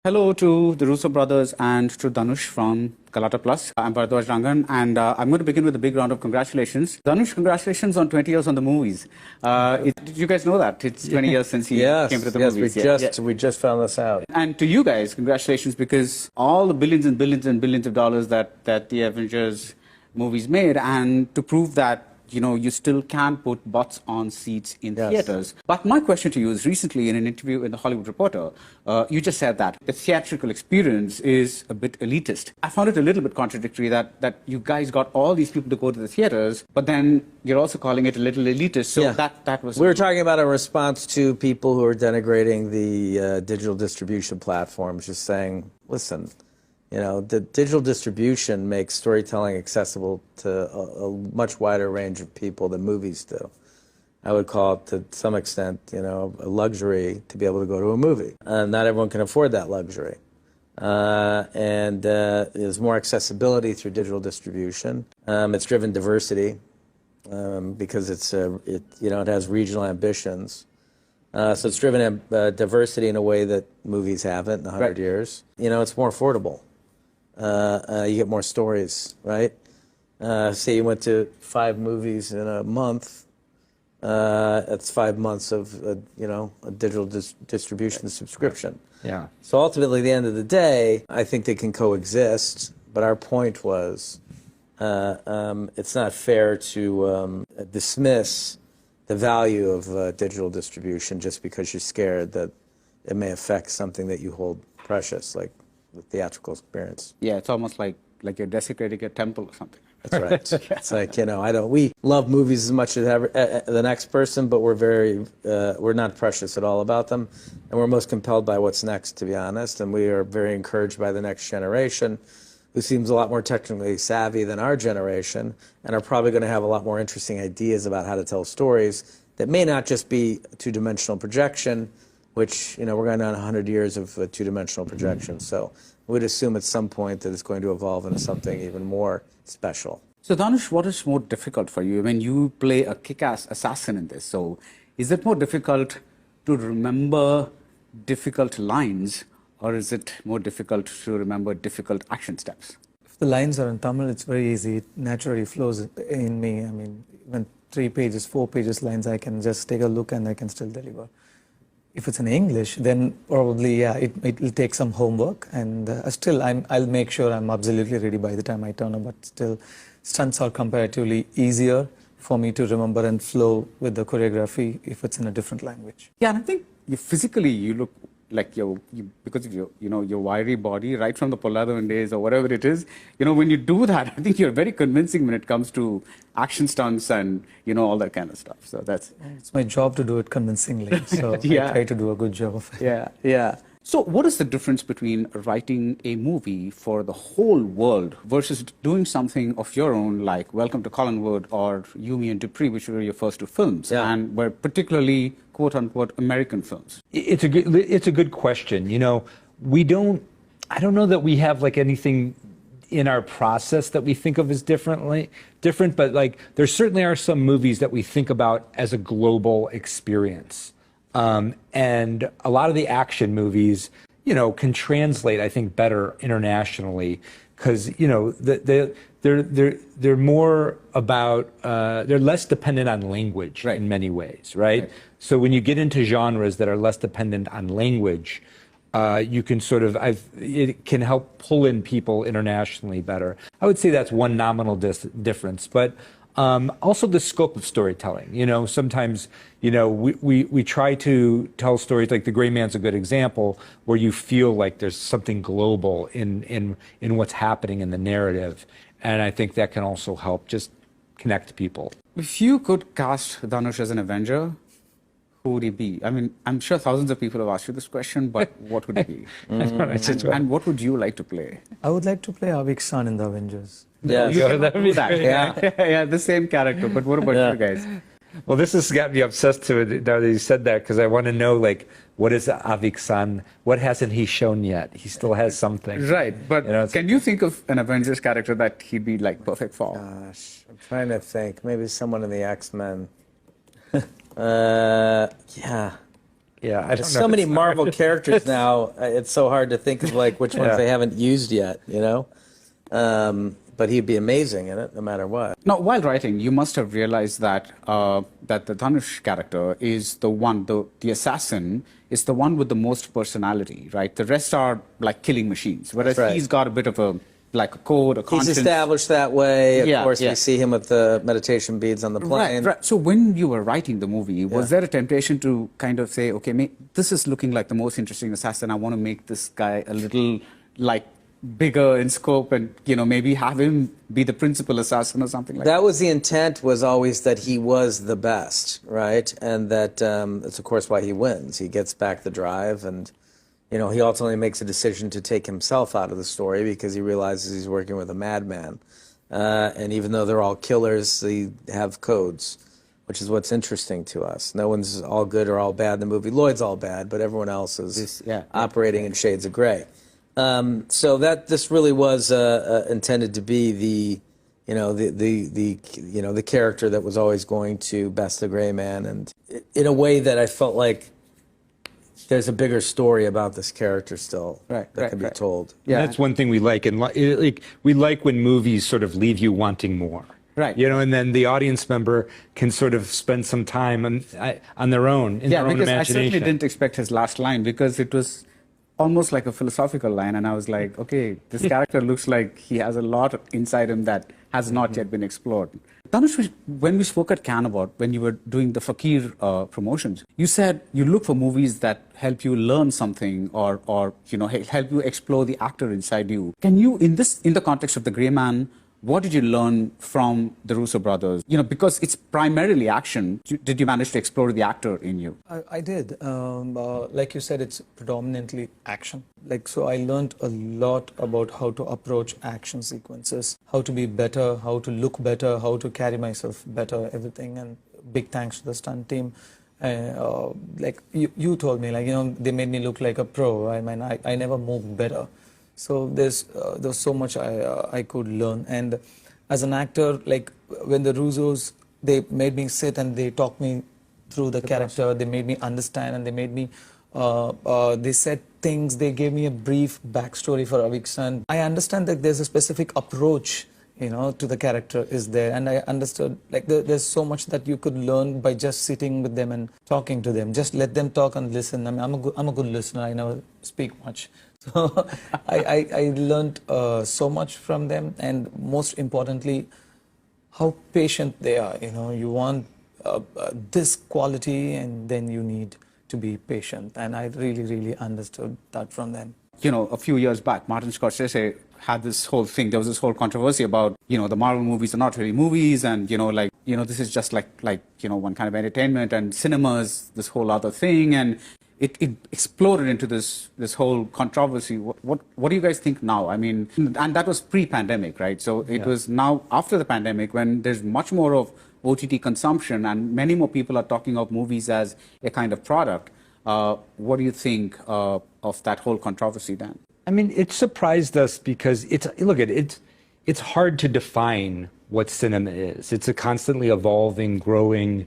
Hello to the Russo brothers and to Dhanush from Kalata Plus. I'm Bharadwaj Rangan, and I'm going to begin with a big round of congratulations. Dhanush, congratulations on 20 years on the movies. Did you guys know that? It's 20 years since he came to the movies. We just found this out. And to you guys, congratulations, because all the billions and billions and billions of dollars that the Avengers movies made, and to prove that you still can put butts on seats in theaters. But my question to you is, recently in an interview in The Hollywood Reporter, you just said that the theatrical experience is a bit elitist. I found it a little bit contradictory that you guys got all these people to go to the theaters, but then you're also calling it a little elitist. So that was... We were talking about a response to people who are denigrating the digital distribution platforms, just saying, listen, the digital distribution makes storytelling accessible to a much wider range of people than movies do. I would call it, to some extent, a luxury to be able to go to a movie. Not everyone can afford that luxury. There's more accessibility through digital distribution. It's driven diversity because it has regional ambitions. So it's driven diversity in a way that movies haven't in 100 years. It's more affordable. You get more stories, right? Say you went to 5 movies in a month. That's 5 months of a digital distribution subscription. Yeah. So ultimately, at the end of the day, I think they can coexist. But our point was, it's not fair to dismiss the value of digital distribution just because you're scared that it may affect something that you hold precious, like the theatrical experience. Yeah, it's almost like you're desecrating a temple or something. That's right. It's like, we love movies as much as the next person, but we're not precious at all about them. And we're most compelled by what's next, to be honest. And we are very encouraged by the next generation, who seems a lot more technically savvy than our generation, and are probably going to have a lot more interesting ideas about how to tell stories that may not just be two-dimensional projection, which, we're going on 100 years of two-dimensional projection. So we'd assume at some point that it's going to evolve into something even more special. So Dhanush, what is more difficult for you? I mean, you play a kick-ass assassin in this. So is it more difficult to remember difficult lines, or is it more difficult to remember difficult action steps? If the lines are in Tamil, it's very easy. It naturally flows in me. I mean, even 3 pages, 4 pages lines, I can just take a look and I can still deliver. If it's in English, then probably, it will take some homework. And still, I'll make sure I'm absolutely ready by the time I turn up. But still, stunts are comparatively easier for me to remember and flow with the choreography if it's in a different language. Yeah, and I think physically you look like because of your wiry body, right from the Polladavan days or whatever it is. When you do that, I think you're very convincing when it comes to action stunts and all that kind of stuff. So it's my job to do it convincingly. So I try to do a good job of it. Yeah. So what is the difference between writing a movie for the whole world versus doing something of your own, like Welcome to Collinwood or You, Me and Dupree, which were your first 2 films, and were particularly quote-unquote American films? It's a good question. I don't know that we have anything in our process that we think of as different, but there certainly are some movies that we think about as a global experience. And a lot of the action movies, can translate, I think, better internationally because, they're more about, they're less dependent on language in many ways, right? So when you get into genres that are less dependent on language, you can it can help pull in people internationally better. I would say that's one nominal difference, but also the scope of storytelling. Sometimes, we try to tell stories, like The Gray Man's a good example, where you feel like there's something global in what's happening in the narrative. And I think that can also help just connect people. If you could cast Dhanush as an Avenger, who would he be? I mean, I'm sure thousands of people have asked you this question, but what would he be? And what would you like to play? I would like to play Avik Khan in the Avengers. Yeah, that would be the same character. But what about you guys? Well, this has got me obsessed to it now that you said that, because I want to know, what is Avik Khan? What hasn't he shown yet? He still has something. Right, but can you think of an Avengers character that he'd be perfect for? Gosh, I'm trying to think. Maybe someone in the X-Men. Yeah. Yeah, I don't know. So many Marvel characters now. It's so hard to think of like which ones they haven't used yet. You know, but he'd be amazing in it, no matter what. Now, while writing, you must have realized that that the Dhanush character is the one, the assassin is the one with the most personality, right? The rest are like killing machines, whereas he's got a bit of a like a code, a conscience. He's established that way. Of course, we see him with the meditation beads on the plane. Right. So when you were writing the movie, was there a temptation to kind of say, okay, this is looking like the most interesting assassin. I want to make this guy a little like bigger in scope, and maybe have him be the principal assassin or something like that? That was the intent. Was always that he was the best, right? And that that's of course why he wins. He gets back the drive, and he ultimately makes a decision to take himself out of the story because he realizes he's working with a madman. And even though they're all killers, they have codes, which is what's interesting to us. No one's all good or all bad in the movie. Lloyd's all bad, but everyone else is operating in shades of gray. So this really was intended to be the character that was always going to best the gray man, and in a way that I felt like there's a bigger story about this character still that can be told. Yeah, that's one thing we like, and we like when movies sort of leave you wanting more. Right. And then the audience member can sort of spend some time on their own, in their own imagination. I certainly didn't expect his last line because it was almost like a philosophical line, and I was like, okay, this character looks like he has a lot inside him that has not yet been explored. Dhanush, when we spoke at Cannes about when you were doing the Fakir promotions, you said you look for movies that help you learn something or help you explore the actor inside you. Can you, in the context of The Grey Man, what did you learn from the Russo brothers? Because it's primarily action. Did you manage to explore the actor in you? I did. Like you said, it's predominantly action. So I learned a lot about how to approach action sequences, how to be better, how to look better, how to carry myself better, everything. And big thanks to the stunt team. Like you told me, they made me look like a pro. I mean, I never moved better. So there's so much I could learn. And as an actor, like when the Russos, they made me sit and they talked me through the character. They made me understand, and they made me, they said things, they gave me a brief backstory for Aviksan. I understand that there's a specific approach, to the character is there. And I understood, like there's so much that you could learn by just sitting with them and talking to them. Just let them talk and listen. I mean, I'm a good listener. I never speak much. So I learned so much from them, and most importantly, how patient they are. You want this quality, and then you need to be patient. And I really, really understood that from them. A few years back, Martin Scorsese had this whole thing. There was this whole controversy about, the Marvel movies are not really movies, and this is just like one kind of entertainment, and cinema is this whole other thing, and it exploded into this whole controversy. What do you guys think now? I mean, and that was pre-pandemic, right? So it was now after the pandemic, when there's much more of OTT consumption and many more people are talking of movies as a kind of product. What do you think of that whole controversy then? I mean, it surprised us because it's hard to define what cinema is. It's a constantly evolving, growing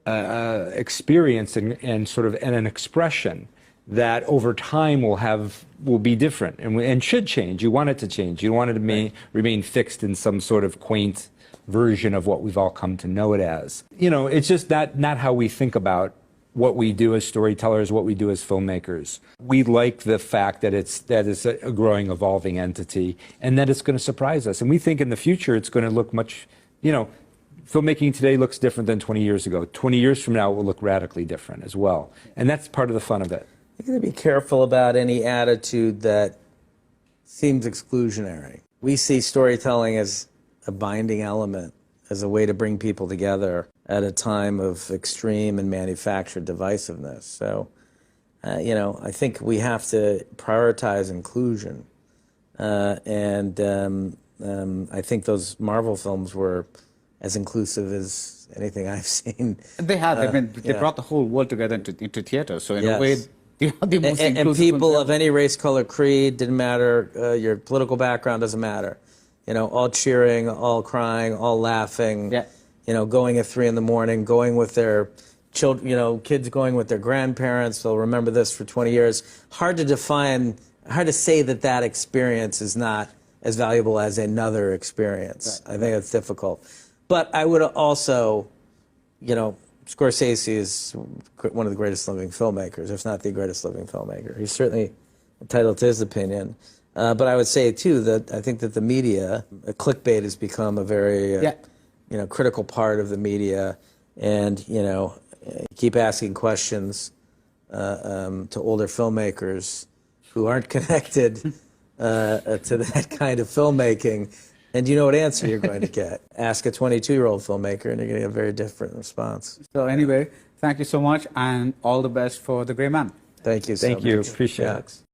experience and an expression that over time will be different and should change. You want it to change. You don't want it to remain fixed in some sort of quaint version of what we've all come to know it as. It's just not how we think about what we do as storytellers, what we do as filmmakers. We like the fact that it's a growing, evolving entity, and that it's going to surprise us. And we think in the future it's going to look much, filmmaking today looks different than 20 years ago. 20 years from now, it will look radically different as well. And that's part of the fun of it. You got to be careful about any attitude that seems exclusionary. We see storytelling as a binding element, as a way to bring people together at a time of extreme and manufactured divisiveness. So, I think we have to prioritize inclusion. And I think those Marvel films were as inclusive as anything I've seen. They have. They brought the whole world together into theater. So in a way, the most and people of any race, color, creed, didn't matter. Your political background doesn't matter. All cheering, all crying, all laughing. Yeah. Going at 3 a.m, going with their children, you know, kids going with their grandparents, they'll remember this for 20 years. Hard to define, hard to say that that experience is not as valuable as another experience. Right. I think it's difficult. But I would also, you know, Scorsese is one of the greatest living filmmakers, if not the greatest living filmmaker. He's certainly entitled to his opinion. But I would say, too, that I think that the media, clickbait has become a very, you know, critical part of the media. And, you know, keep asking questions to older filmmakers who aren't connected to that kind of filmmaking. And you know what answer you're going to get. Ask a 22-year-old filmmaker, and you're going to get a very different response. So anyway, thank you so much, and all the best for The Gray Man. Thank you so much. Thank you. Appreciate it.